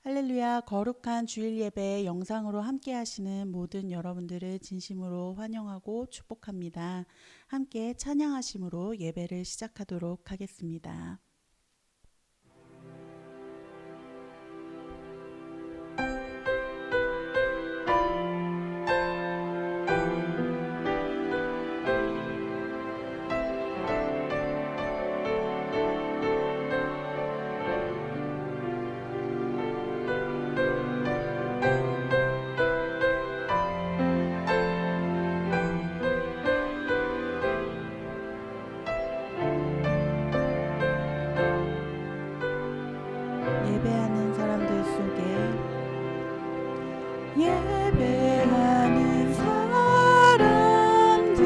할렐루야, 거룩한 주일 예배 영상으로 함께 하시는 모든 여러분들을 진심으로 환영하고 축복합니다. 함께 찬양하심으로 예배를 시작하도록 하겠습니다. 예배하는 사람들 속에 예배하는 사람들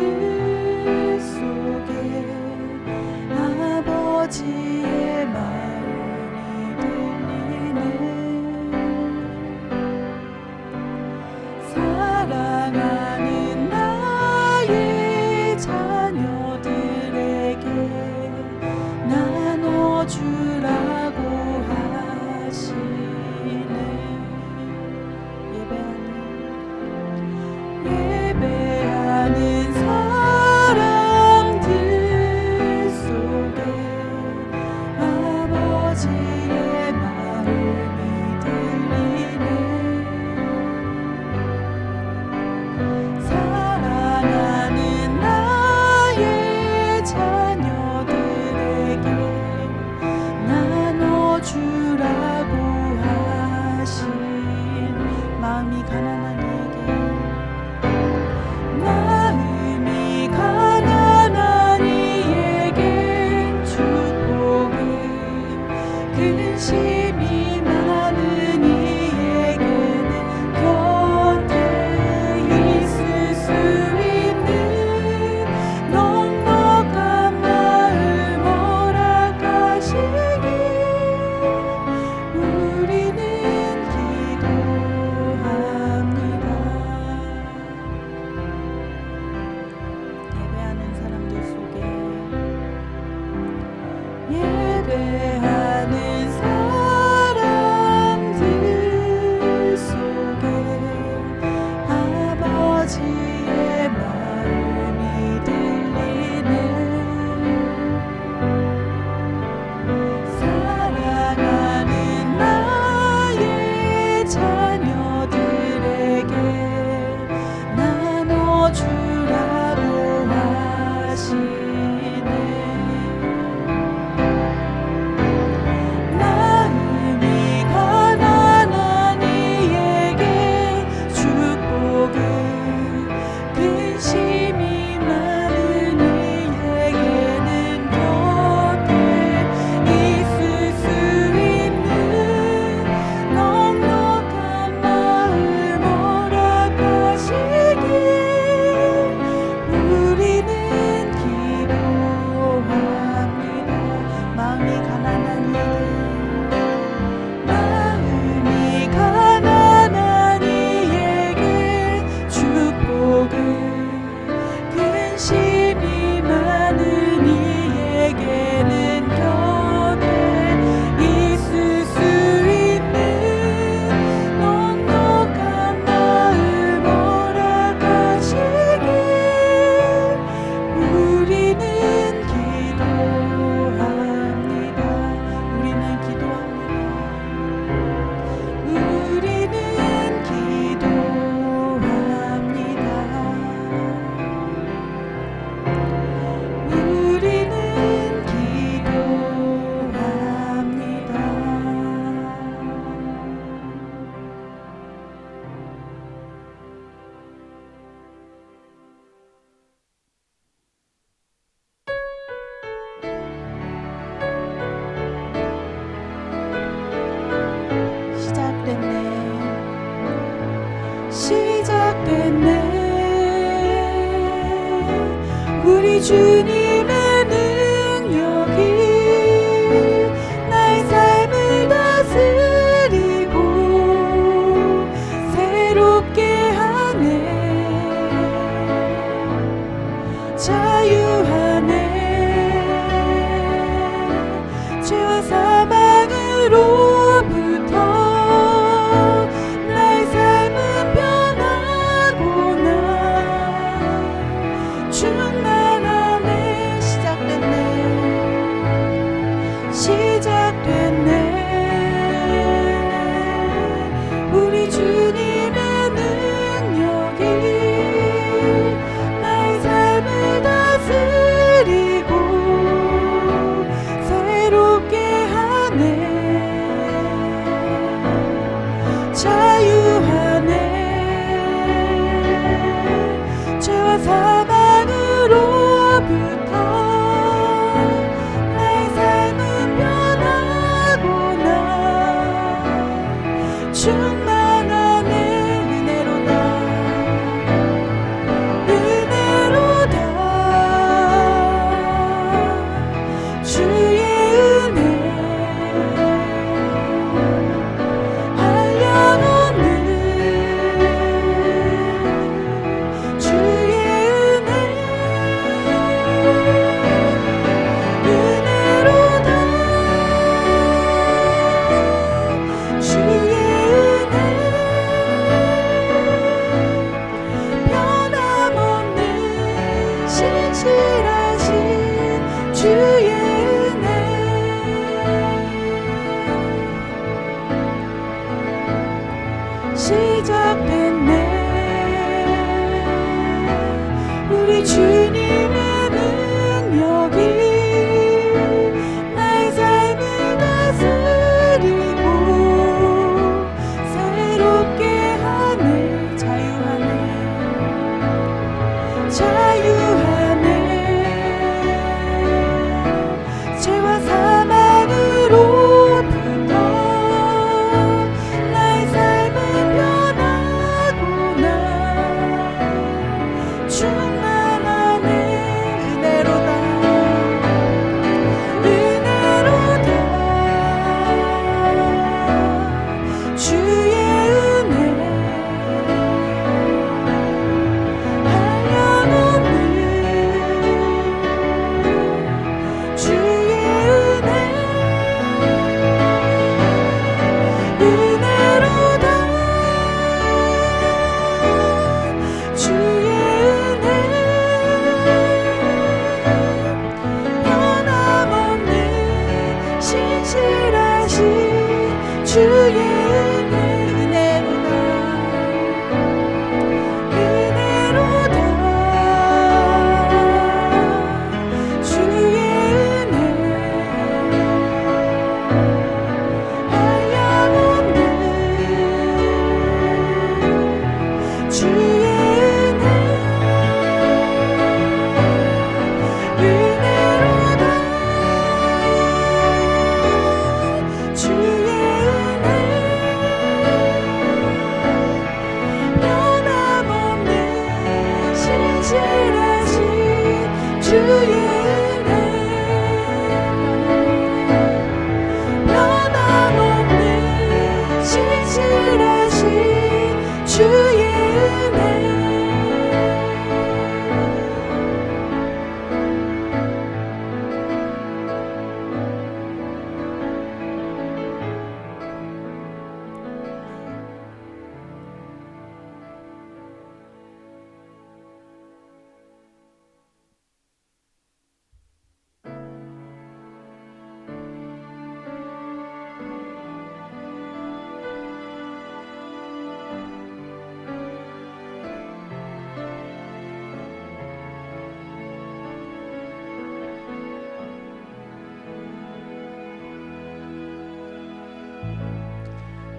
속에 아버지의 마음이 들리네. 사랑하는 나의 자녀들에게 나눠주라고 예배하는 사람들 속에 아버지의 마음이 들리네. 사랑하는 나의 자녀들에게 나눠주라고 하신 마음이 가난한 이에게 축복을 근심이 많은 이에게는 곁에 있을 수 있는 넉넉한 마음 허락하시길 우리는 기도합니다. 예배하는 사람들 속에 예배하는 사람들 속에 아버지의 마음이 들리네. 사랑하는 나의 자녀들에게 나눠주라고 하시네. 마음이 가난한 이에게 축복을 근심이 많은 이에게는 곁에 있을 수 있는 넉넉한 마음 허락하시길 우리는 기도합니다. 마음이 가난한 이에게 축복을 근심이 많은 이에게는 곁에 있을 수 있는 넉넉한 마음 허락하시길 우리는 기도합니다. 우리는 기도합니다. 우리는 기도합니다. 우리는 기도합니다. 시작됐네. 우리 주님의 능력이 나의 삶을 다스리고 새롭게 하네. 자유하네. 죄와 사망으로부터 신실하신 주의 은혜 시작됐네. 우리 주님의 능력이 나의 삶을 다스리고 새롭게 하네. 자유하네. 죄와 사망으로부터 나의 삶은 변하구나. 충만하네. 은혜로다. 주의 은혜 한량없는 주의 은혜 은혜로다. 주의 은혜 변함없는 신실하신 주의 은혜 은혜로다. 주의 은혜 한량없는 주의 은혜 은혜로다. 주의 은혜 변함없는 신실하신 주의 은혜 변함없는 신실하신 주의 은혜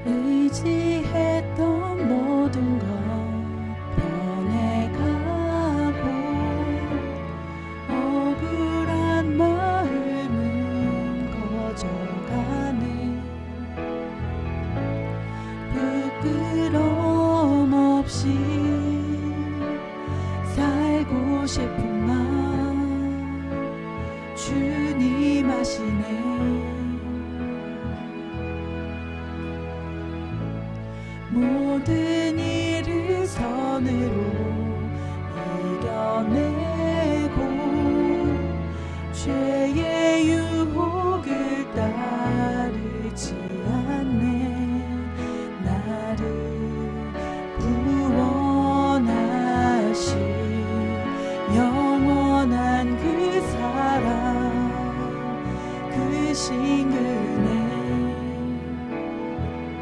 의지했던 모든 것 변해가고 억울한 마음은 커져가네. 부끄러움 없이 살고 싶은 마음 주님 아시네. 모든 일을 선으로 이겨내고 죄의 유혹을 따르지 않네. 나를 구원하신 영원한 그 사랑 그 신은혜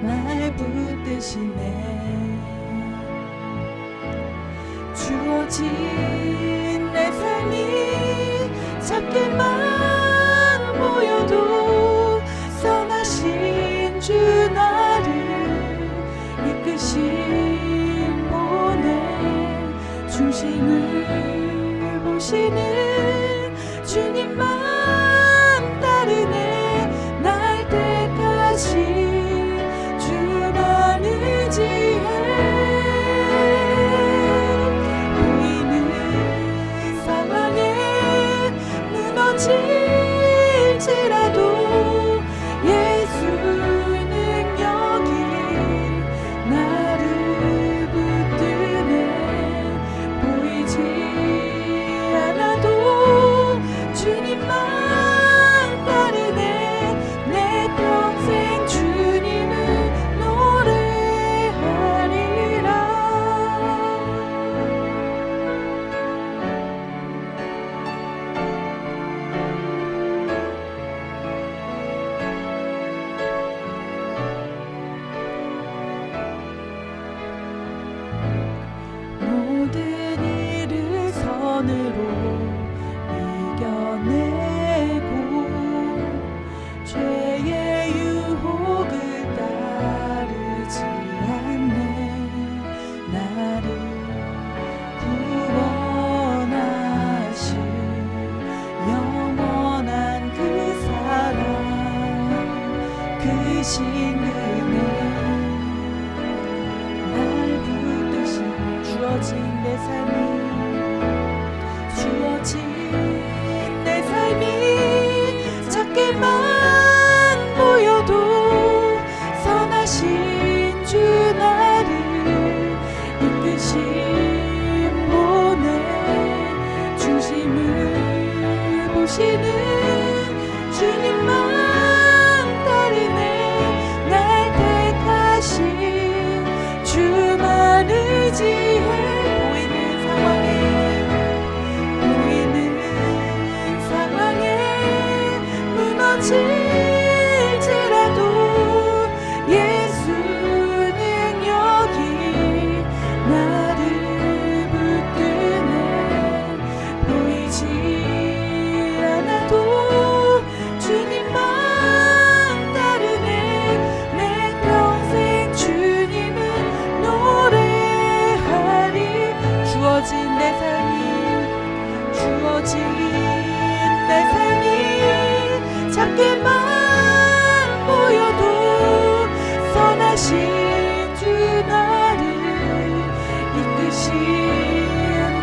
날 붙드시네. 주어진 내 삶이 작게만 보여도 선하신 주 나를 이끄신 보내. 중심을 보시는 주님만 따르네. 날 때까지 주만 의지해. 보이는 상황에 무너질지라도 예수 능력이 나를 붙드네. 보이지 않아도 주님만 삶이 작게만 보여도 선하신 주 나를 이끄신 분의 중심을 보시는 주님만 따르네. 날 택하신 주만 의지해. 보이는 상황에 무너질지라도 예수는 여기 나를 붙드네. 보이지 않아도 주님만 따르네. 내 평생 주님을 노래하리. 주어진 내 삶이 작게만 보여도 선하신 주 나를 이끄신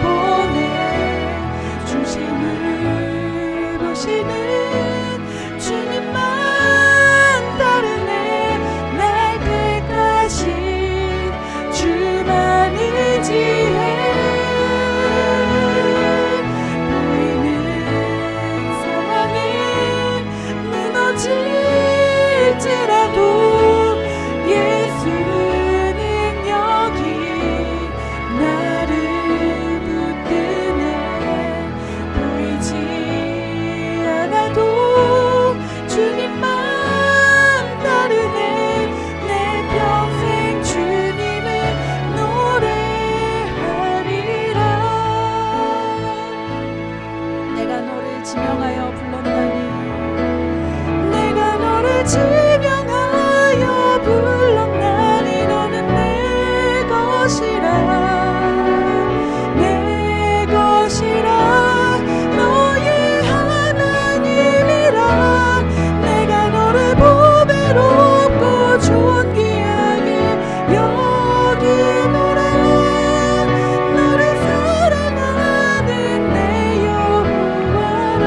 분의 중심을 보시는 주님만 따르네. 날 택하신 주만 의지해. 질지라도 예수는 여기 나를 붙드네. 보이지 않아도 주님만 따르네. 내 평생 주님을 노래하리라. 내가 너를 지명하여 불렀나니 지명하여 불렀나니 너는 내 것이라. 내 것이라. 너의 하나님이라. 내가 너를 보배롭고 존귀하게 여기노라. 너를 사랑하는 내 여호와라.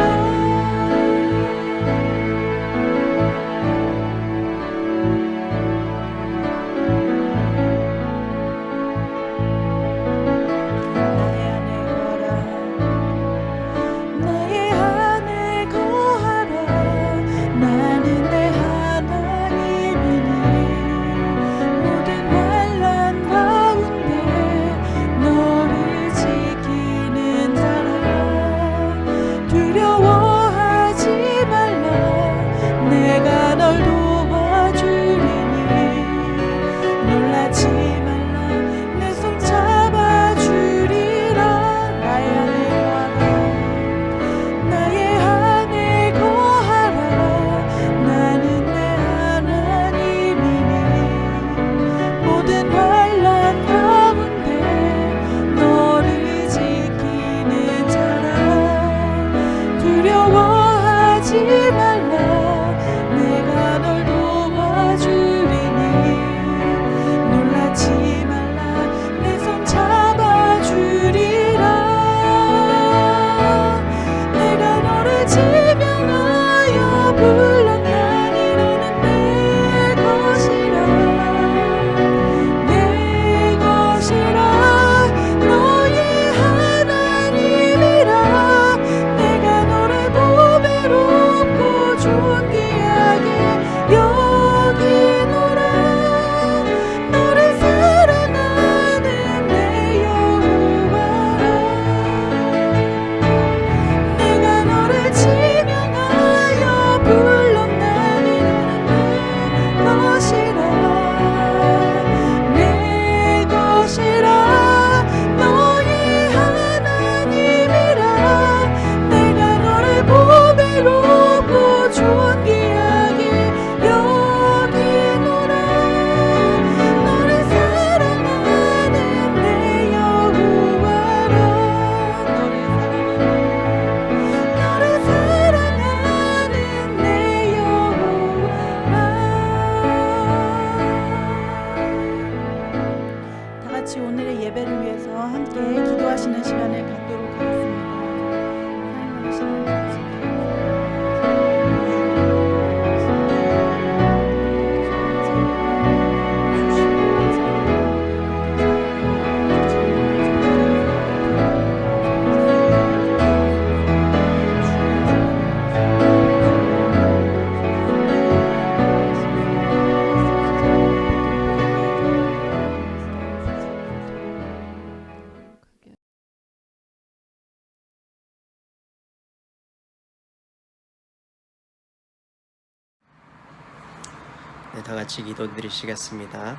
다 같이 기도드리시겠습니다.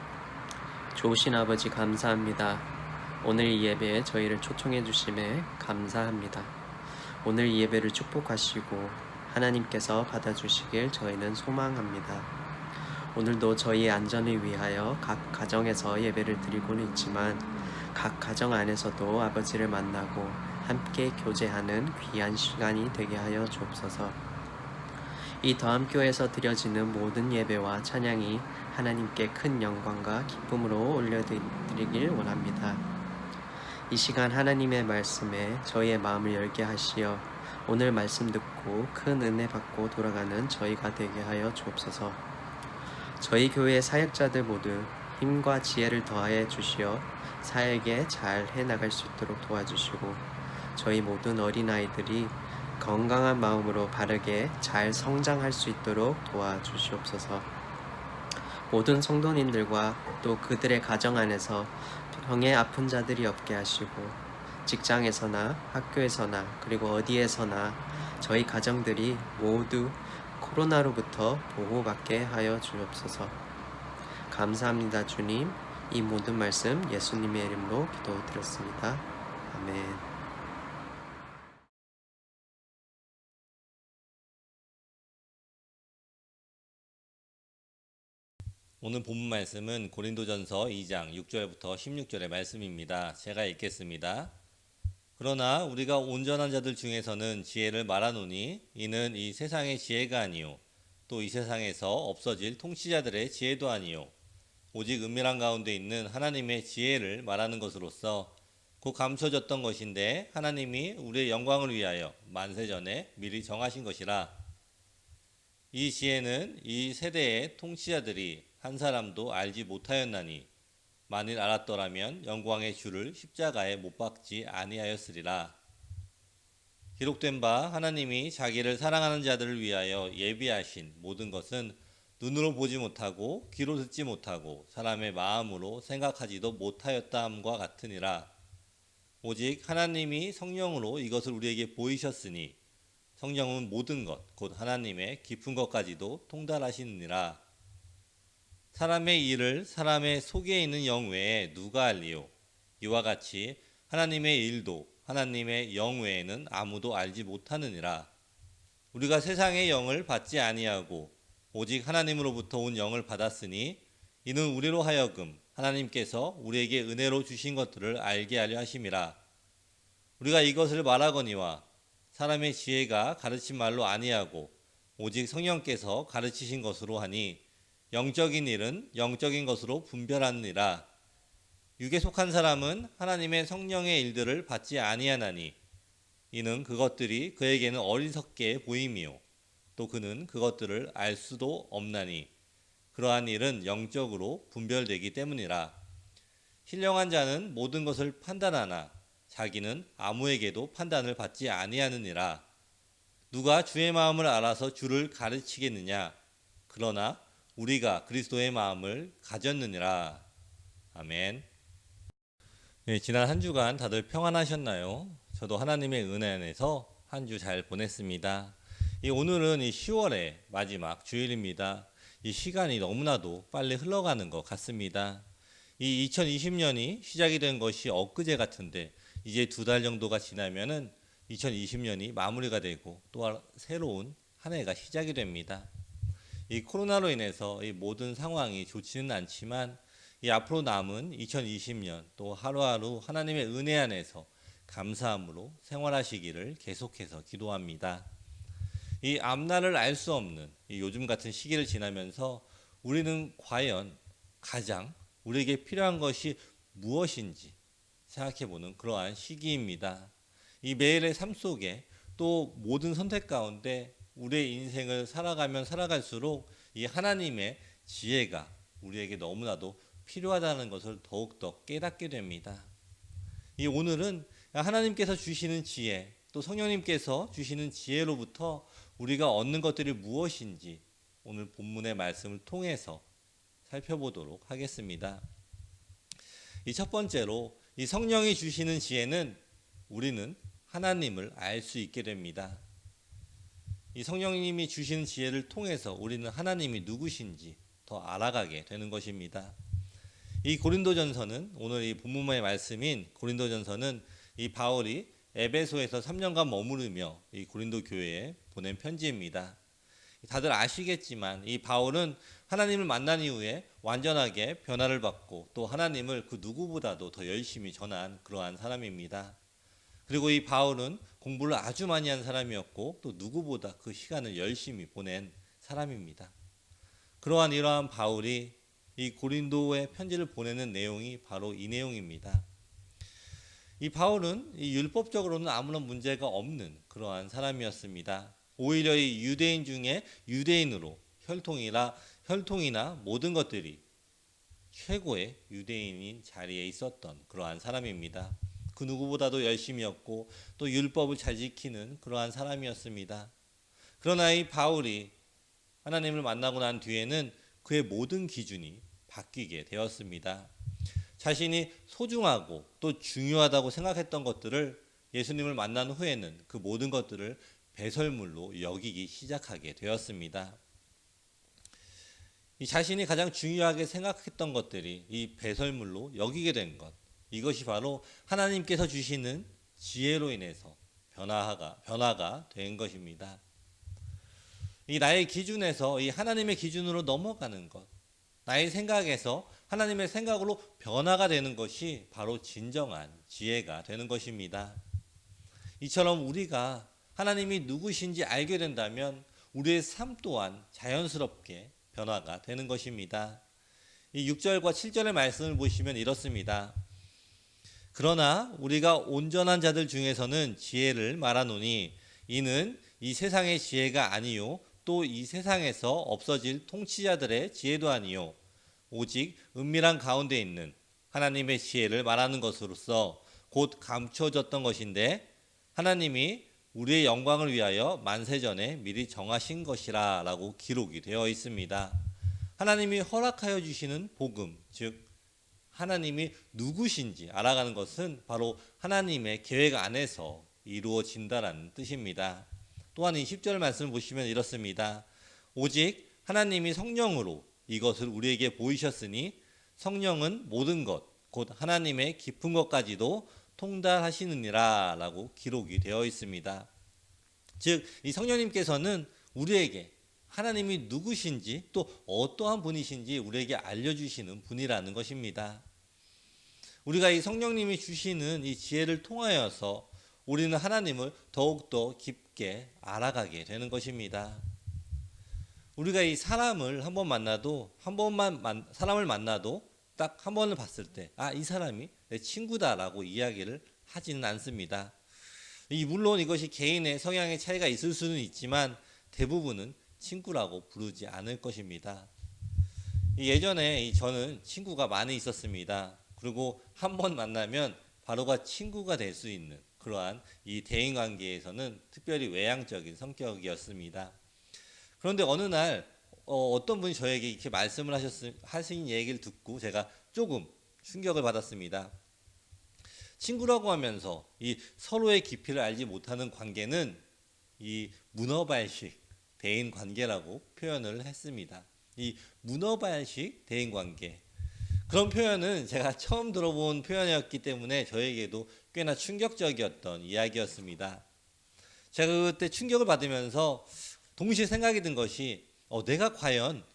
좋으신 아버지 감사합니다. 오늘 이 예배에 저희를 초청해 주심에 감사합니다. 오늘 이 예배를 축복하시고 하나님께서 받아주시길 저희는 소망합니다. 오늘도 저희의 안전을 위하여 각 가정에서 예배를 드리고는 있지만 각 가정 안에서도 아버지를 만나고 함께 교제하는 귀한 시간이 되게 하여 주옵소서. 이 더함교회에서 드려지는 모든 예배와 찬양이 하나님께 큰 영광과 기쁨으로 올려드리길 원합니다. 이 시간 하나님의 말씀에 저희의 마음을 열게 하시어 오늘 말씀 듣고 큰 은혜 받고 돌아가는 저희가 되게 하여 주옵소서. 저희 교회의 사역자들 모두 힘과 지혜를 더하여 주시어 사역에 잘 해나갈 수 있도록 도와주시고 저희 모든 어린아이들이 건강한 마음으로 바르게 잘 성장할 수 있도록 도와주시옵소서. 모든 성도님들과 또 그들의 가정 안에서 병의 아픈 자들이 없게 하시고 직장에서나 학교에서나 그리고 어디에서나 저희 가정들이 모두 코로나로부터 보호받게 하여 주옵소서. 감사합니다 주님. 이 모든 말씀 예수님의 이름으로 기도드렸습니다. 아멘. 오늘 본문 말씀은 고린도전서 2장 6절부터 16절의 말씀입니다. 제가 읽겠습니다. 그러나 우리가 온전한 자들 중에서는 지혜를 말하노니 이는 이 세상의 지혜가 아니요 또 이 세상에서 없어질 통치자들의 지혜도 아니요 오직 은밀한 가운데 있는 하나님의 지혜를 말하는 것으로서 곧 감춰졌던 것인데 하나님이 우리의 영광을 위하여 만세전에 미리 정하신 것이라. 이 지혜는 이 세대의 통치자들이 한 사람도 알지 못하였나니 만일 알았더라면 영광의 주를 십자가에 못 박지 아니하였으리라. 기록된 바 하나님이 자기를 사랑하는 자들을 위하여 예비하신 모든 것은 눈으로 보지 못하고 귀로 듣지 못하고 사람의 마음으로 생각하지도 못하였다 함과 같으니라. 오직 하나님이 성령으로 이것을 우리에게 보이셨으니 성령은 모든 것 곧 하나님의 깊은 것까지도 통달하시느니라. 사람의 일을 사람의 속에 있는 영 외에 누가 알리요? 이와 같이 하나님의 일도 하나님의 영 외에는 아무도 알지 못하느니라. 우리가 세상의 영을 받지 아니하고 오직 하나님으로부터 온 영을 받았으니 이는 우리로 하여금 하나님께서 우리에게 은혜로 주신 것들을 알게 하려 하심이라. 우리가 이것을 말하거니와 사람의 지혜가 가르친 말로 아니하고 오직 성령께서 가르치신 것으로 하니 영적인 일은 영적인 것으로 분별하느니라. 육에 속한 사람은 하나님의 성령의 일들을 받지 아니하나니 이는 그것들이 그에게는 어리석게 보임이요 또 그는 그것들을 알 수도 없나니 그러한 일은 영적으로 분별되기 때문이라. 신령한 자는 모든 것을 판단하나 자기는 아무에게도 판단을 받지 아니하느니라. 누가 주의 마음을 알아서 주를 가르치겠느냐? 그러나 우리가 그리스도의 마음을 가졌느니라. 아멘. 네, 지난 한 주간 다들 평안하셨나요? 저도 하나님의 은혜 안에서 한 주 잘 보냈습니다. 오늘은 이 10월의 마지막 주일입니다. 이 시간이 너무나도 빨리 흘러가는 것 같습니다. 이 2020년이 시작이 된 것이 엊그제 같은데 이제 2달 정도가 지나면은 2020년이 마무리가 되고 또 새로운 한 해가 시작이 됩니다. 이 코로나로 인해서 이 모든 상황이 좋지는 않지만 이 앞으로 남은 2020년 또 하루하루 하나님의 은혜 안에서 감사함으로 생활하시기를 계속해서 기도합니다. 이 앞날을 알 수 없는 이 요즘 같은 시기를 지나면서 우리는 과연 가장 우리에게 필요한 것이 무엇인지 생각해보는 그러한 시기입니다. 이 매일의 삶 속에 또 모든 선택 가운데 우리의 인생을 살아가면 살아갈수록 이 하나님의 지혜가 우리에게 너무나도 필요하다는 것을 더욱더 깨닫게 됩니다. 이 오늘은 하나님께서 주시는 지혜 또 성령님께서 주시는 지혜로부터 우리가 얻는 것들이 무엇인지 오늘 본문의 말씀을 통해서 살펴보도록 하겠습니다. 이 첫 번째로 이 성령이 주시는 지혜는 우리는 하나님을 알 수 있게 됩니다. 이 성령님이 주시는 지혜를 통해서 우리는 하나님이 누구신지 더 알아가게 되는 것입니다. 이 고린도전서는 오늘 이 본문의 말씀인 고린도전서는 이 바울이 에베소에서 3년간 머무르며 이 고린도 교회에 보낸 편지입니다. 다들 아시겠지만 이 바울은 하나님을 만난 이후에 완전하게 변화를 받고 또 하나님을 그 누구보다도 더 열심히 전한 그러한 사람입니다. 그리고 이 바울은 공부를 아주 많이 한 사람이었고 또 누구보다 그 시간을 열심히 보낸 사람입니다. 이러한 바울이 이 고린도에 편지를 보내는 내용이 바로 이 내용입니다. 이 바울은 이 율법적으로는 아무런 문제가 없는 그러한 사람이었습니다. 오히려 이 유대인 중에 유대인으로 혈통이나 모든 것들이 최고의 유대인인 자리에 있었던 그러한 사람입니다. 그 누구보다도 열심히였고 또 율법을 잘 지키는 그러한 사람이었습니다. 그러나 이 바울이 하나님을 만나고 난 뒤에는 그의 모든 기준이 바뀌게 되었습니다. 자신이 소중하고 또 중요하다고 생각했던 것들을 예수님을 만난 후에는 그 모든 것들을 배설물로 여기기 시작하게 되었습니다. 이 자신이 가장 중요하게 생각했던 것들이 이 배설물로 여기게 된 것, 이것이 바로 하나님께서 주시는 지혜로 인해서 변화가 된 것입니다. 이 나의 기준에서 이 하나님의 기준으로 넘어가는 것, 나의 생각에서 하나님의 생각으로 변화가 되는 것이 바로 진정한 지혜가 되는 것입니다. 이처럼 우리가 하나님이 누구신지 알게 된다면 우리의 삶 또한 자연스럽게 변화가 되는 것입니다. 이 6절과 7절의 말씀을 보시면 이렇습니다. 그러나 우리가 온전한 자들 중에서는 지혜를 말하노니 이는 이 세상의 지혜가 아니요 또 이 세상에서 없어질 통치자들의 지혜도 아니요 오직 은밀한 가운데 있는 하나님의 지혜를 말하는 것으로서 곧 감춰졌던 것인데 하나님이 우리의 영광을 위하여 만세전에 미리 정하신 것이라 라고 기록이 되어 있습니다. 하나님이 허락하여 주시는 복음, 즉 하나님이 누구신지 알아가는 것은 바로 하나님의 계획 안에서 이루어진다라는 뜻입니다. 또한 이 10절 말씀을 보시면 이렇습니다. 오직 하나님이 성령으로 이것을 우리에게 보이셨으니 성령은 모든 것, 곧 하나님의 깊은 것까지도 통달하시느니라 라고 기록이 되어 있습니다. 즉, 이 성령님께서는 우리에게 하나님이 누구신지 또 어떠한 분이신지 우리에게 알려주시는 분이라는 것입니다. 우리가 이 성령님이 주시는 이 지혜를 통하여서 우리는 하나님을 더욱더 깊게 알아가게 되는 것입니다. 우리가 이 사람을 한 번 만나도 사람을 만나도 딱 한 번을 봤을 때 이 사람이 내 친구다라고 이야기를 하지는 않습니다. 물론 이것이 개인의 성향의 차이가 있을 수는 있지만 대부분은 친구라고 부르지 않을 것입니다. 예전에 저는 친구가 많이 있었습니다. 그리고 한 번 만나면 바로가 친구가 될 수 있는 그러한 이 대인 관계에서는 특별히 외향적인 성격이었습니다. 그런데 어느 날 어떤 분이 저에게 이렇게 말씀을 하신 얘기를 듣고 제가 조금 충격을 받았습니다. 친구라고 하면서 이 서로의 깊이를 알지 못하는 관계는 이 문어발식 대인 관계라고 표현을 했습니다. 이 문어발식 대인 관계. 그런 표현은 제가 처음 들어본 표현이었기 때문에 저에게도 꽤나 충격적이었던 이야기였습니다. 제가 그때 충격을 받으면서 동시에 생각이 든 것이 내가 과연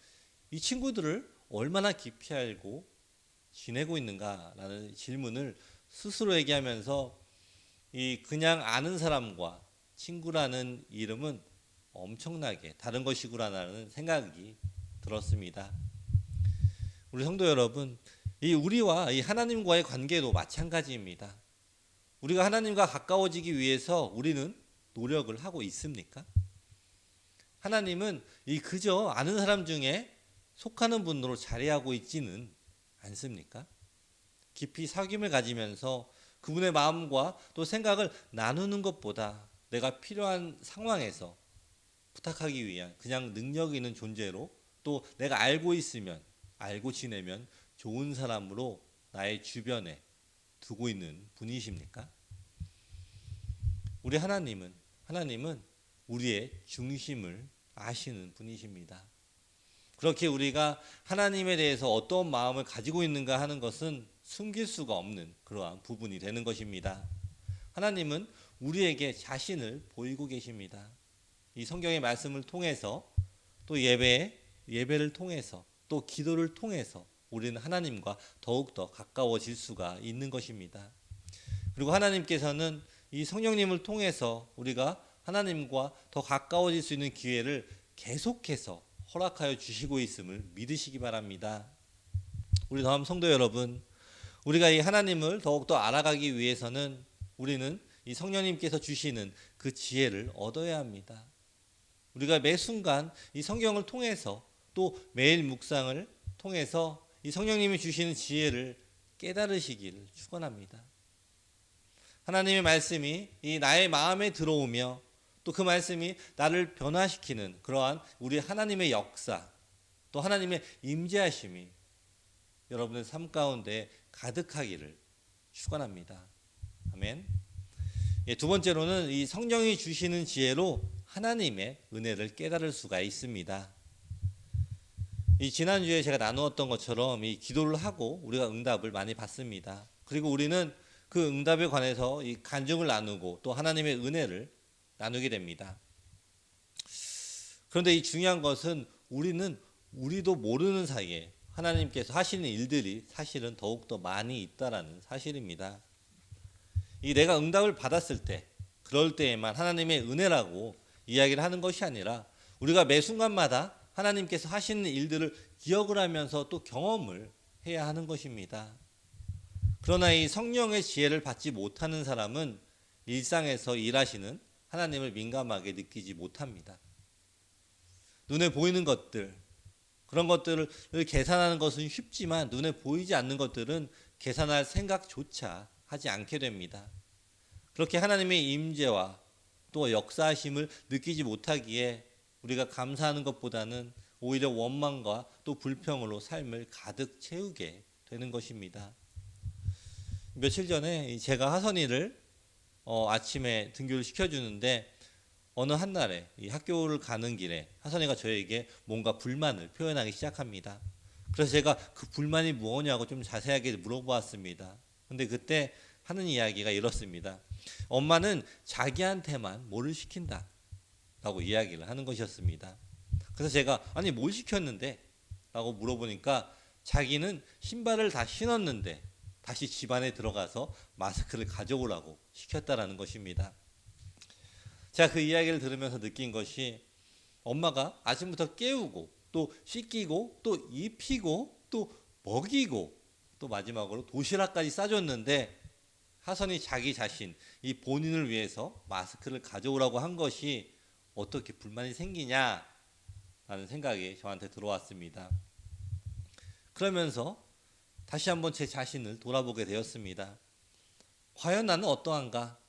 이 친구들을 얼마나 깊이 알고 지내고 있는가라는 질문을 스스로에게 하면서 이 그냥 아는 사람과 친구라는 이름은 엄청나게 다른 것이구나라는 생각이 들었습니다. 우리 성도 여러분, 우리와 이 하나님과의 관계도 마찬가지입니다. 우리가 하나님과 가까워지기 위해서 우리는 노력을 하고 있습니까? 하나님은 그저 아는 사람 중에 속하는 분으로 자리하고 있지는 않습니까? 깊이 사귐을 가지면서 그분의 마음과 또 생각을 나누는 것보다 내가 필요한 상황에서 부탁하기 위한 그냥 능력 있는 존재로 또 내가 알고 지내면 좋은 사람으로 나의 주변에 두고 있는 분이십니까? 우리 하나님은 우리의 중심을 아시는 분이십니다. 그렇게 우리가 하나님에 대해서 어떤 마음을 가지고 있는가 하는 것은 숨길 수가 없는 그러한 부분이 되는 것입니다. 하나님은 우리에게 자신을 보이고 계십니다. 이 성경의 말씀을 통해서 또 예배를 통해서 또 기도를 통해서 우리는 하나님과 더욱더 가까워질 수가 있는 것입니다. 그리고 하나님께서는 이 성령님을 통해서 우리가 하나님과 더 가까워질 수 있는 기회를 계속해서 허락하여 주시고 있음을 믿으시기 바랍니다. 우리 다음 성도 여러분, 우리가 이 하나님을 더욱더 알아가기 위해서는 우리는 이 성령님께서 주시는 그 지혜를 얻어야 합니다. 우리가 매 순간 이 성경을 통해서 또 매일 묵상을 통해서 이 성령님이 주시는 지혜를 깨달으시기를 축원합니다. 하나님의 말씀이 이 나의 마음에 들어오며 또 그 말씀이 나를 변화시키는 그러한 우리 하나님의 역사, 또 하나님의 임재하심이 여러분의 삶 가운데 가득하기를 축원합니다. 아멘. 두 번째로는 이 성령이 주시는 지혜로 하나님의 은혜를 깨달을 수가 있습니다. 이 지난주에 제가 나누었던 것처럼 이 기도를 하고 우리가 응답을 많이 받습니다. 그리고 우리는 그 응답에 관해서 이 간증을 나누고 또 하나님의 은혜를 나누게 됩니다. 그런데 이 중요한 것은 우리도 모르는 사이에 하나님께서 하시는 일들이 사실은 더욱더 많이 있다라는 사실입니다. 이 내가 응답을 받았을 때 그럴 때에만 하나님의 은혜라고 이야기를 하는 것이 아니라 우리가 매 순간마다 하나님께서 하시는 일들을 기억을 하면서 또 경험을 해야 하는 것입니다. 그러나 이 성령의 지혜를 받지 못하는 사람은 일상에서 일하시는 하나님을 민감하게 느끼지 못합니다. 눈에 보이는 것들, 그런 것들을 계산하는 것은 쉽지만 눈에 보이지 않는 것들은 계산할 생각조차 하지 않게 됩니다. 그렇게 하나님의 임재와 또 역사하심을 느끼지 못하기에 우리가 감사하는 것보다는 오히려 원망과 또 불평으로 삶을 가득 채우게 되는 것입니다. 며칠 전에 제가 하선이를 아침에 등교를 시켜주는데 어느 한날에 이 학교를 가는 길에 하선이가 저에게 뭔가 불만을 표현하기 시작합니다. 그래서 제가 그 불만이 뭐냐고 좀 자세하게 물어보았습니다. 근데 그때 하는 이야기가 이렇습니다. 엄마는 자기한테만 뭐를 시킨다 라고 이야기를 하는 것이었습니다. 그래서 제가 아니 뭘 시켰는데? 라고 물어보니까 자기는 신발을 다 신었는데 다시 집 안에 들어가서 마스크를 가져오라고 시켰다라는 것입니다. 제가 그 이야기를 들으면서 느낀 것이 엄마가 아침부터 깨우고 또 씻기고 또 입히고 또 먹이고 또 마지막으로 도시락까지 싸줬는데 하선이 자기 자신, 이 본인을 위해서 마스크를 가져오라고 한 것이 어떻게 불만이 생기냐라는 생각이 저한테 들어왔습니다. 그러면서 다시 한번 제 자신을 돌아보게 되었습니다. 과연 나는 어떠한가?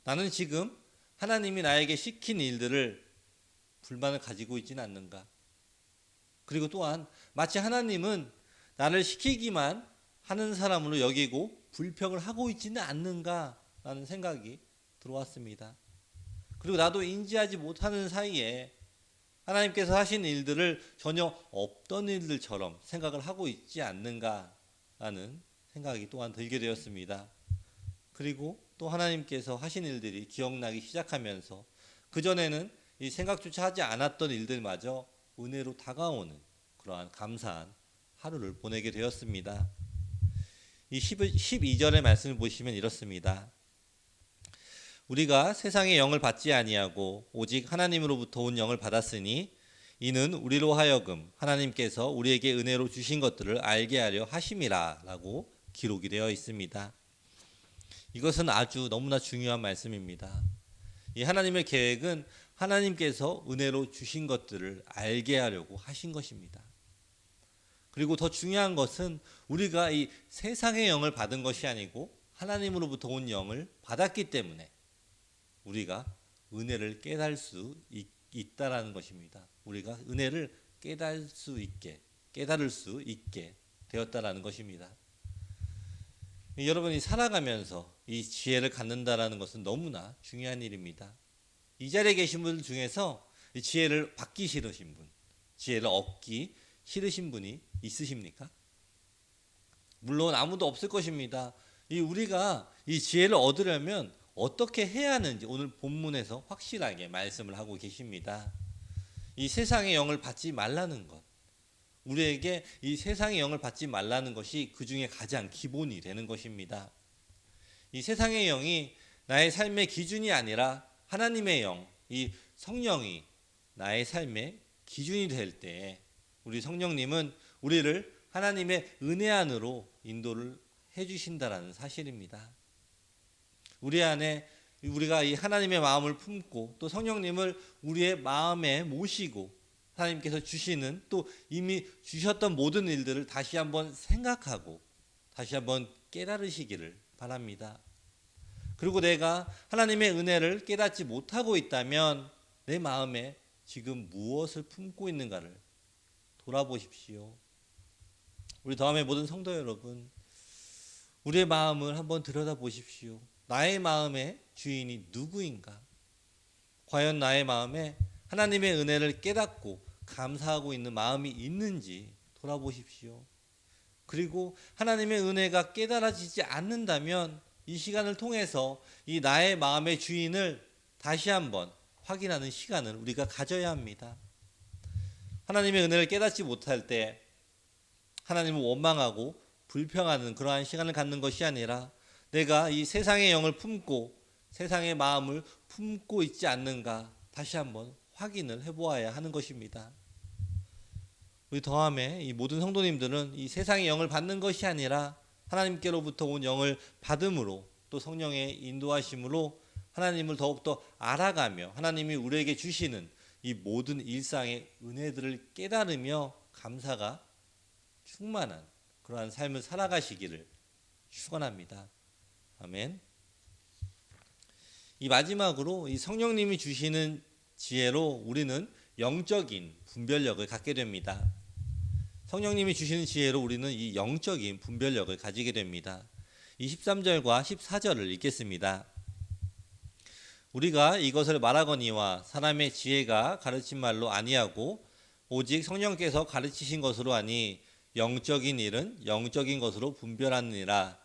나는 지금 하나님이 나에게 시킨 일들을 불만을 가지고 있지는 않는가? 그리고 또한 마치 하나님은 나를 시키기만 하는 사람으로 여기고 불평을 하고 있지는 않는가라는 생각이 들어왔습니다. 그리고 나도 인지하지 못하는 사이에 하나님께서 하신 일들을 전혀 없던 일들처럼 생각을 하고 있지 않는가라는 생각이 또한 들게 되었습니다. 그리고 또 하나님께서 하신 일들이 기억나기 시작하면서 그전에는 이 생각조차 하지 않았던 일들마저 은혜로 다가오는 그러한 감사한 하루를 보내게 되었습니다. 이 12절의 말씀을 보시면 이렇습니다. 우리가 세상의 영을 받지 아니하고 오직 하나님으로부터 온 영을 받았으니 이는 우리로 하여금 하나님께서 우리에게 은혜로 주신 것들을 알게 하려 하심이라 라고 기록이 되어 있습니다. 이것은 아주 너무나 중요한 말씀입니다. 이 하나님의 계획은 하나님께서 은혜로 주신 것들을 알게 하려고 하신 것입니다. 그리고 더 중요한 것은 우리가 이 세상의 영을 받은 것이 아니고 하나님으로부터 온 영을 받았기 때문에 우리가 은혜를 깨달을 수 있다라는 것입니다. 우리가 은혜를 깨달을 수 있게 되었다라는 것입니다. 여러분이 살아가면서 이 지혜를 갖는다라는 것은 너무나 중요한 일입니다. 이 자리에 계신 분들 중에서 이 지혜를 받기 싫으신 분, 지혜를 얻기 싫으신 분이 있으십니까? 물론 아무도 없을 것입니다. 우리가 이 지혜를 얻으려면 어떻게 해야 하는지 오늘 본문에서 확실하게 말씀을 하고 계십니다. 이 세상의 영을 받지 말라는 것, 우리에게 이 세상의 영을 받지 말라는 것이 그 중에 가장 기본이 되는 것입니다. 이 세상의 영이 나의 삶의 기준이 아니라 하나님의 영, 이 성령이 나의 삶의 기준이 될 때 우리 성령님은 우리를 하나님의 은혜 안으로 인도를 해주신다라는 사실입니다. 우리 안에 우리가 이 하나님의 마음을 품고 또 성령님을 우리의 마음에 모시고 하나님께서 주시는 또 이미 주셨던 모든 일들을 다시 한번 생각하고 다시 한번 깨달으시기를 바랍니다. 그리고 내가 하나님의 은혜를 깨닫지 못하고 있다면 내 마음에 지금 무엇을 품고 있는가를 돌아보십시오. 우리 더함의 모든 성도 여러분, 우리의 마음을 한번 들여다보십시오. 나의 마음의 주인이 누구인가? 과연 나의 마음에 하나님의 은혜를 깨닫고 감사하고 있는 마음이 있는지 돌아보십시오. 그리고 하나님의 은혜가 깨달아지지 않는다면 이 시간을 통해서 이 나의 마음의 주인을 다시 한번 확인하는 시간을 우리가 가져야 합니다. 하나님의 은혜를 깨닫지 못할 때 하나님을 원망하고 불평하는 그러한 시간을 갖는 것이 아니라 내가 이 세상의 영을 품고 세상의 마음을 품고 있지 않는가 다시 한번 확인을 해보아야 하는 것입니다. 우리 더함의 이 모든 성도님들은 이 세상의 영을 받는 것이 아니라 하나님께로부터 온 영을 받음으로 또 성령의 인도하심으로 하나님을 더욱더 알아가며 하나님이 우리에게 주시는 이 모든 일상의 은혜들을 깨달으며 감사가 충만한 그러한 삶을 살아가시기를 축원합니다. 아멘. 이 마지막으로 이 성령님이 주시는 지혜로 우리는 영적인 분별력을 갖게 됩니다. 성령님이 주시는 지혜로 우리는 이 영적인 분별력을 가지게 됩니다. 이 13절과 14절을 읽겠습니다. 우리가 이것을 말하거니와 사람의 지혜가 가르친 말로 아니하고 오직 성령께서 가르치신 것으로 하니 영적인 일은 영적인 것으로 분별하느니라.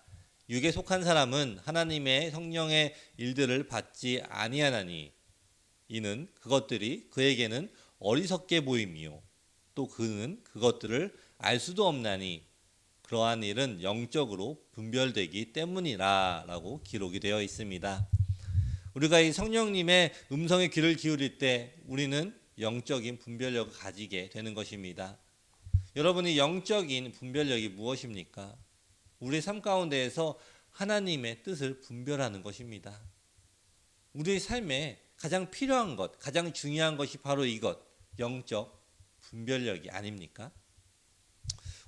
육에 속한 사람은 하나님의 성령의 일들을 받지 아니하나니 이는 그것들이 그에게는 어리석게 보임이요 또 그는 그것들을 알 수도 없나니 그러한 일은 영적으로 분별되기 때문이라 라고 기록이 되어 있습니다. 우리가 이 성령님의 음성에 귀를 기울일 때 우리는 영적인 분별력을 가지게 되는 것입니다. 여러분이 영적인 분별력이 무엇입니까? 우리의 삶 가운데에서 하나님의 뜻을 분별하는 것입니다. 우리의 삶에 가장 필요한 것, 가장 중요한 것이 바로 이것, 영적 분별력이 아닙니까?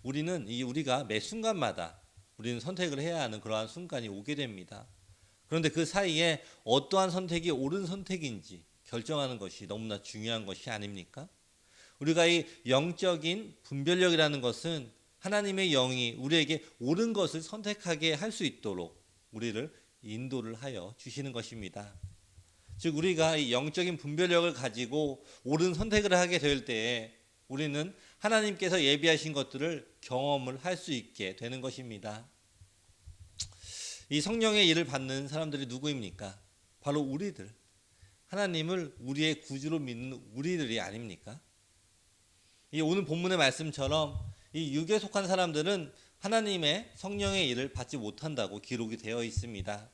우리가 매 순간마다 우리는 선택을 해야 하는 그러한 순간이 오게 됩니다. 그런데 그 사이에 어떠한 선택이 옳은 선택인지 결정하는 것이 너무나 중요한 것이 아닙니까? 우리가 이 영적인 분별력이라는 것은 하나님의 영이 우리에게 옳은 것을 선택하게 할 수 있도록 우리를 인도를 하여 주시는 것입니다. 즉 우리가 이 영적인 분별력을 가지고 옳은 선택을 하게 될 때에 우리는 하나님께서 예비하신 것들을 경험을 할 수 있게 되는 것입니다. 이 성령의 일을 받는 사람들이 누구입니까? 바로 우리들. 하나님을 우리의 구주로 믿는 우리들이 아닙니까? 이 오늘 본문의 말씀처럼 이 육에 속한 사람들은 하나님의 성령의 일을 받지 못한다고 기록이 되어 있습니다.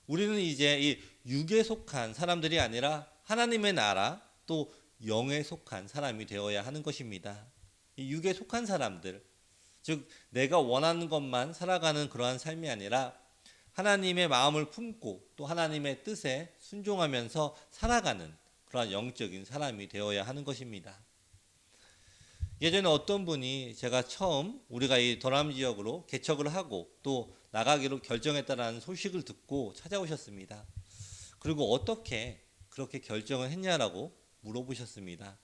우리는 이제 이 육에 속한 사람들이 아니라 하나님의 나라 또 영에 속한 사람이 되어야 하는 것입니다. 이 육에 속한 사람들, 즉 내가 원하는 것만 살아가는 그러한 삶이 아니라 하나님의 마음을 품고 또 하나님의 뜻에 순종하면서 살아가는 그러한 영적인 사람이 되어야 하는 것입니다. 예전에 어떤 분이 제가 처음 우리가 이 도남 지역으로 개척을 하고 또 나가기로 결정했다라는 소식을 듣고 찾아오셨습니다. 그리고 어떻게 그렇게 결정을 했냐라고 물어보셨습니다.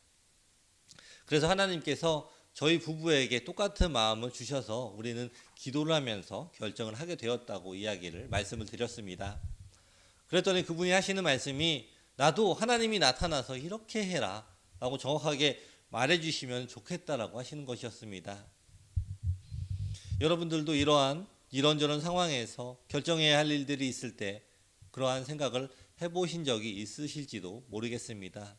그래서 하나님께서 저희 부부에게 똑같은 마음을 주셔서 우리는 기도를 하면서 결정을 하게 되었다고 말씀을 드렸습니다. 그랬더니 그분이 하시는 말씀이 나도 하나님이 나타나서 이렇게 해라 라고 정확하게 말해주시면 좋겠다라고 하시는 것이었습니다. 여러분들도 이런저런 상황에서 결정해야 할 일들이 있을 때 그러한 생각을 해보신 적이 있으실지도 모르겠습니다.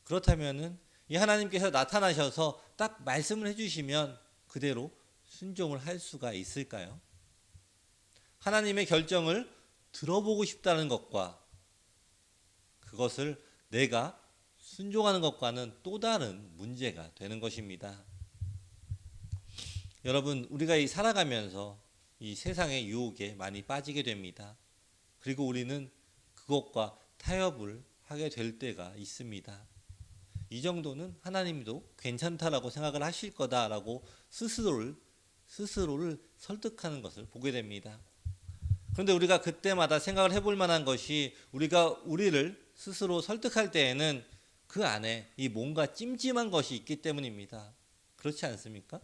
그렇다면은 이 하나님께서 나타나셔서 딱 말씀을 해주시면 그대로 순종을 할 수가 있을까요? 하나님의 결정을 들어보고 싶다는 것과 그것을 내가 순종하는 것과는 또 다른 문제가 되는 것입니다. 여러분, 우리가 살아가면서 이 세상의 유혹에 많이 빠지게 됩니다. 그리고 우리는 그것과 타협을 하게 될 때가 있습니다. 이 정도는 하나님도 괜찮다라고 생각을 하실 거다라고 스스로를 설득하는 것을 보게 됩니다. 그런데 우리가 그때마다 생각을 해볼 만한 것이 우리가 우리를 스스로 설득할 때에는 그 안에 이 뭔가 찜찜한 것이 있기 때문입니다. 그렇지 않습니까?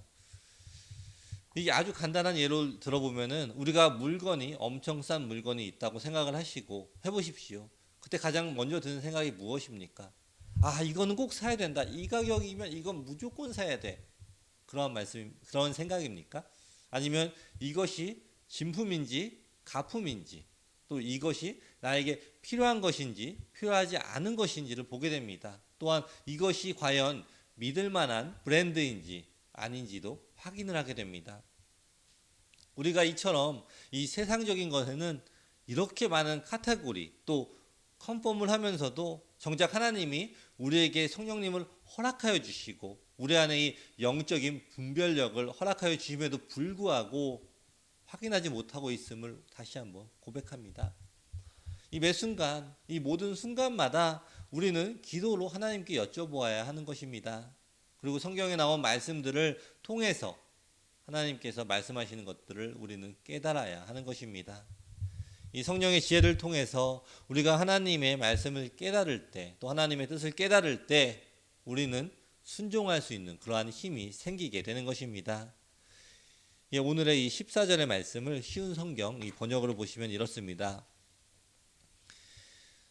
이게 아주 간단한 예를 들어보면은 우리가 물건이 엄청 싼 물건이 있다고 생각을 하시고 해보십시오. 그때 가장 먼저 드는 생각이 무엇입니까? 아, 이거는 꼭 사야 된다. 이 가격이면 이건 무조건 사야 돼. 그런 생각입니까? 아니면 이것이 진품인지 가품인지 또 이것이 나에게 필요한 것인지 필요하지 않은 것인지를 보게 됩니다. 또한 이것이 과연 믿을 만한 브랜드인지 아닌지도 확인을 하게 됩니다. 우리가 이처럼 이 세상적인 것에는 이렇게 많은 카테고리 또 컨펌을 하면서도 정작 하나님이 우리에게 성령님을 허락하여 주시고 우리 안에 이 영적인 분별력을 허락하여 주심에도 불구하고 확인하지 못하고 있음을 다시 한번 고백합니다. 이 매 순간, 이 모든 순간마다 우리는 기도로 하나님께 여쭤보아야 하는 것입니다. 그리고 성경에 나온 말씀들을 통해서 하나님께서 말씀하시는 것들을 우리는 깨달아야 하는 것입니다. 이 성령의 지혜를 통해서 우리가 하나님의 말씀을 깨달을 때, 또 하나님의 뜻을 깨달을 때 우리는 순종할 수 있는 그러한 힘이 생기게 되는 것입니다. 오늘의 이 14절의 말씀을 쉬운 성경 이 번역으로 보시면 이렇습니다.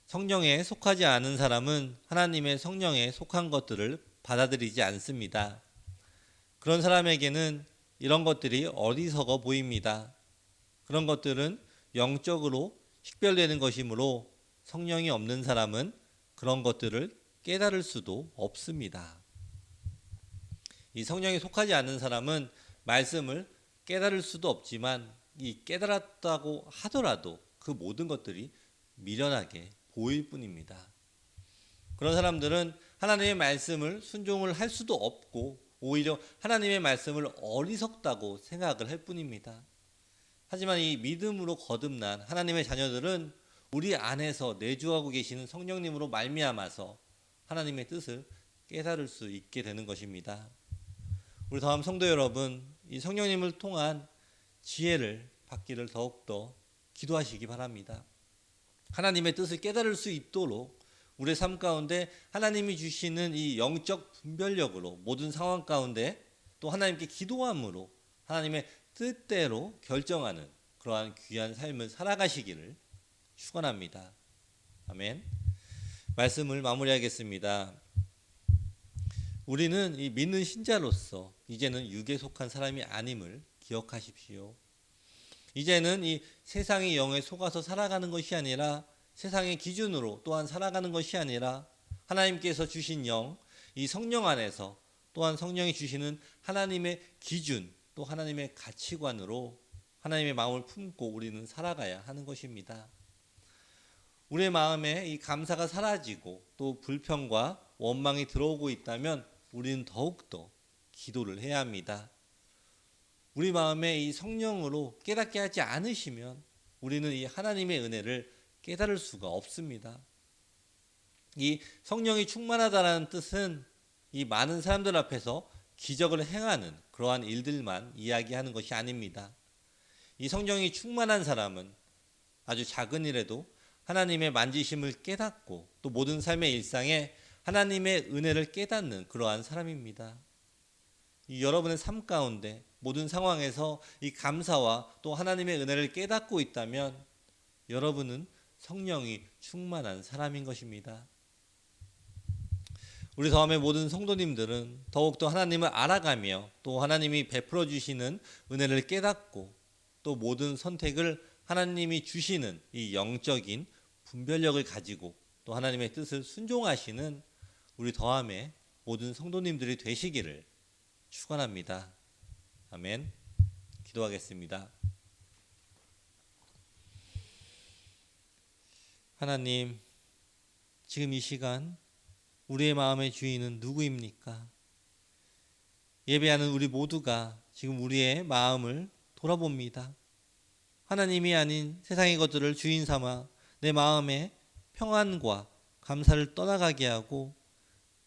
성령에 속하지 않은 사람은 하나님의 성령에 속한 것들을 받아들이지 않습니다. 그런 사람에게는 이런 것들이 어리석어 보입니다. 그런 것들은 영적으로 식별되는 것이므로 성령이 없는 사람은 그런 것들을 깨달을 수도 없습니다. 이 성령에 속하지 않는 사람은 말씀을 깨달을 수도 없지만 이 깨달았다고 하더라도 그 모든 것들이 미련하게 보일 뿐입니다. 그런 사람들은 하나님의 말씀을 순종을 할 수도 없고 오히려 하나님의 말씀을 어리석다고 생각을 할 뿐입니다. 하지만 이 믿음으로 거듭난 하나님의 자녀들은 우리 안에서 내주하고 계시는 성령님으로 말미암아서 하나님의 뜻을 깨달을 수 있게 되는 것입니다. 우리 다음 성도 여러분, 이 성령님을 통한 지혜를 받기를 더욱더 기도하시기 바랍니다. 하나님의 뜻을 깨달을 수 있도록 우리의 삶 가운데 하나님이 주시는 이 영적 분별력으로 모든 상황 가운데 또 하나님께 기도함으로 하나님의 뜻대로 결정하는 그러한 귀한 삶을 살아가시기를 축원합니다. 아멘. 말씀을 마무리하겠습니다. 우리는 이 믿는 신자로서 이제는 육에 속한 사람이 아님을 기억하십시오. 이제는 이 세상의 영에 속아서 살아가는 것이 아니라 세상의 기준으로 또한 살아가는 것이 아니라 하나님께서 주신 영, 이 성령 안에서 또한 성령이 주시는 하나님의 기준 또 하나님의 가치관으로 하나님의 마음을 품고 우리는 살아가야 하는 것입니다. 우리의 마음에 이 감사가 사라지고 또 불평과 원망이 들어오고 있다면 우리는 더욱더 기도를 해야 합니다. 우리 마음에 이 성령으로 깨닫게 하지 않으시면 우리는 이 하나님의 은혜를 깨달을 수가 없습니다. 이 성령이 충만하다는 뜻은 이 많은 사람들 앞에서 기적을 행하는 그러한 일들만 이야기하는 것이 아닙니다. 이 성령이 충만한 사람은 아주 작은 일에도 하나님의 만지심을 깨닫고 또 모든 삶의 일상에 하나님의 은혜를 깨닫는 그러한 사람입니다. 이 여러분의 삶 가운데 모든 상황에서 이 감사와 또 하나님의 은혜를 깨닫고 있다면 여러분은 성령이 충만한 사람인 것입니다. 우리 더함의 모든 성도님들은 더욱더 하나님을 알아가며 또 하나님이 베풀어 주시는 은혜를 깨닫고 또 모든 선택을 하나님이 주시는 이 영적인 분별력을 가지고 또 하나님의 뜻을 순종하시는 우리 더함의 모든 성도님들이 되시기를 축원합니다. 아멘. 기도하겠습니다. 하나님, 지금 이 시간 우리의 마음의 주인은 누구입니까? 예배하는 우리 모두가 지금 우리의 마음을 돌아봅니다. 하나님이 아닌 세상의 것들을 주인 삼아 내 마음에 평안과 감사를 떠나가게 하고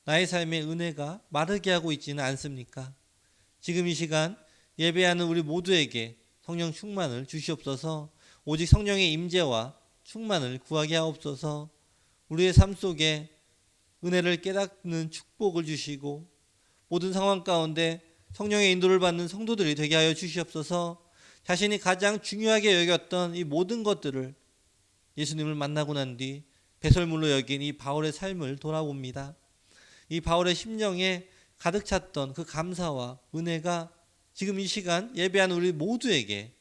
나의 삶의 은혜가 마르게 하고 있지는 않습니까? 지금 이 시간 예배하는 우리 모두에게 성령 충만을 주시옵소서. 오직 성령의 임재와 충만을 구하게 하옵소서. 우리의 삶 속에 은혜를 깨닫는 축복을 주시고 모든 상황 가운데 성령의 인도를 받는 성도들이 되게 하여 주시옵소서. 자신이 가장 중요하게 여겼던 이 모든 것들을 예수님을 만나고 난 뒤 배설물로 여긴 이 바울의 삶을 돌아봅니다. 이 바울의 심령에 가득 찼던 그 감사와 은혜가 지금 이 시간 예배하는 우리 모두에게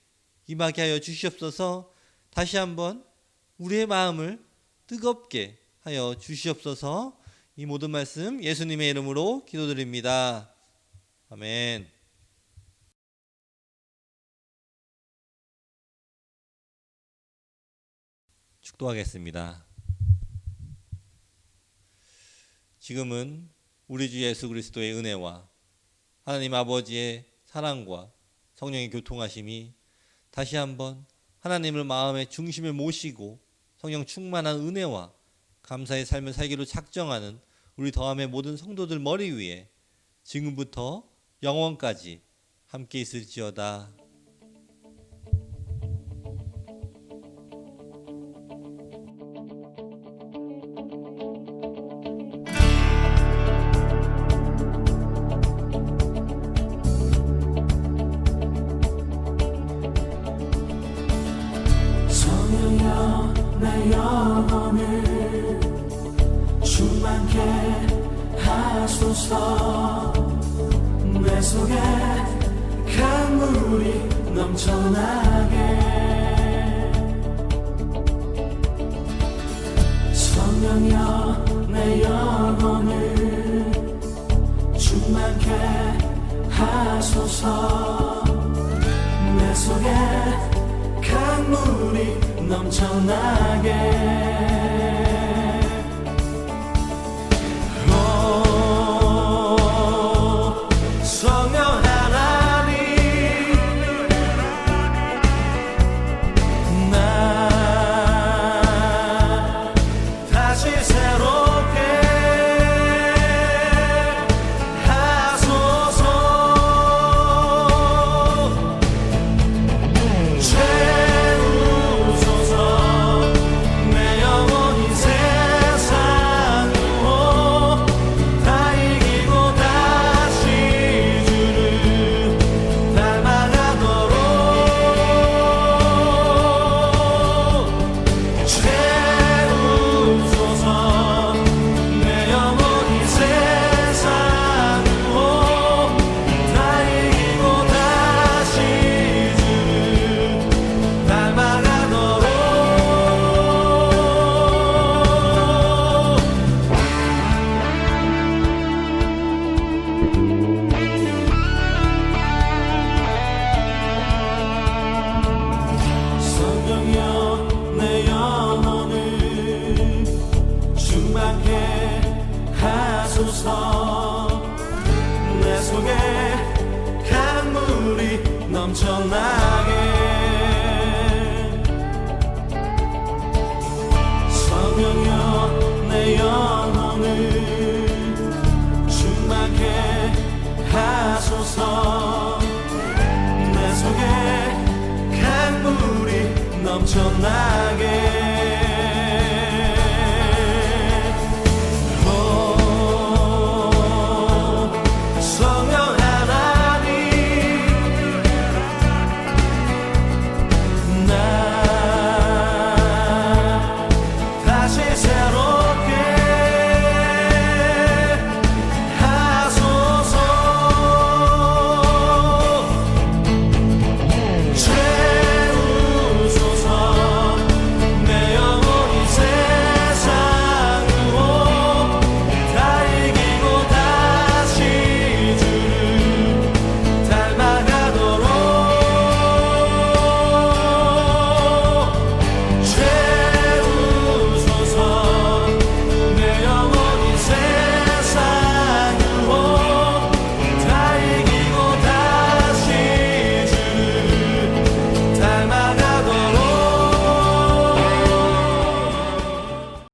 임하게 하여 주시옵소서. 다시 한번 우리의 마음을 뜨겁게 하여 주시옵소서. 이 모든 말씀 예수님의 이름으로 기도드립니다. 아멘. 축도하겠습니다. 지금은 우리 주 예수 그리스도의 은혜와 하나님 아버지의 사랑과 성령의 교통하심이 다시 한번 하나님을 마음의 중심에 모시고 성령 충만한 은혜와 감사의 삶을 살기로 작정하는 우리 더함의 모든 성도들 머리 위에 지금부터 영원까지 함께 있을지어다. 성령여 내 영혼을 충만케 하소서. 내 속에 강물이 넘쳐나게. 성령여 내 영혼을 충만케 하소서. 내 속에 강물이 넘쳐나게. 성령 하나님, 나 다시 새롭게 하소서. 채우소서. 내 영혼이 세상으로 다 이기고 다시 주를 닮아가도록. 채우소서. 내 영혼이 세상으로 다 이기고 다시 주를 닮아가도록. 성령여 내 영혼을 충만케 하소서. 내 속에 강물이 넘쳐나게. 성령여 내 영혼을 충만케 하소서. 내 속에 강물이 넘쳐나게.